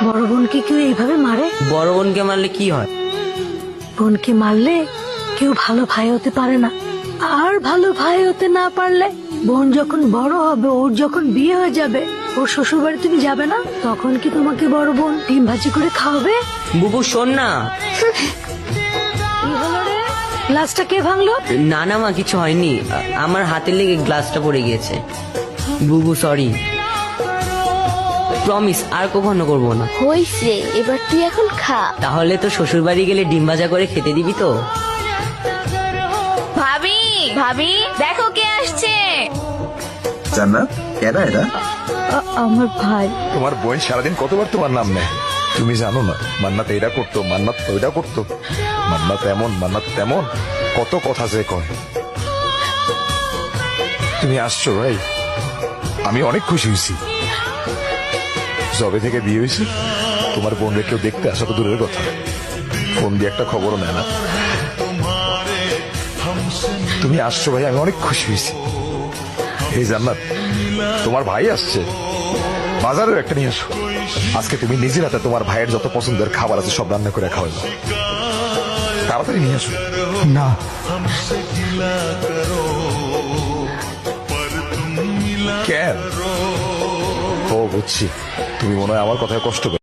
বড় বোনকে কেউ এইভাবে মারে? বড় বোনকে মারলে কি হয়? বোনকে মারলে কেউ ভালো ভাই হতে পারে না, আর ভালো ভাই হতে না পারলে বোন যখন বড় হবে, ওর যখন বিয়ে হয়ে যাবে, ওর শ্বশুর বাড়ি তুমি যাবে না, তখন কি তোমাকে বড় বোন ডিম ভাজি করে খাওয়াবে? বুবু শোন না। কি হলো রে? গ্লাসটা কে ভাঙলো? না না মা, কিছু হয়নি, আমার হাতের লেগে গ্লাসটা পড়ে গিয়েছে। বুবু সরি, প্রমিস আর কখনো করবো না। হইছে, এবার তুই এখন খা। তাহলে তো শ্বশুর বাড়ি গেলে ডিম ভাজা করে খেতে দিবি তো? ভাবি, ভাবি দেখো কে আসছে। জান্নাত, কেডা এটা? আমার ভাই। তোমার বোন সারাদিন কতবার তোমার নাম নেয়, তুমি জানো না? মান্নাত এটা করতো, মান্নাত ওইটা করতো, মান্নাত এমন, মান্নাত তেমন, কত কথা যে কয়। তুমি আসছো ভাই, আমি অনেক খুশি হয়েছি। জবে থেকে বিয়ে হয়েছে, তোমার বোনকে কেউ দেখতে আসা তো দূরের কথা, ফোন দিয়ে একটা খবরও নেয় না। তুমি আসছো ভাই, আমি অনেক খুশি হয়েছি। এই জান্নাত, তোমার ভাই আসছে, বাজারেও একটা নিয়ে আসো। আজকে তুমি নিজের হাতে তোমার ভাইয়ের যত পছন্দের খাবার আছে সব রান্না করে খাওয়াইবা, তাড়াতাড়ি নিয়ে আসো। না, কেন? ও বুঝছি, তুমি মনে হয় আমার কথায় কষ্ট করো।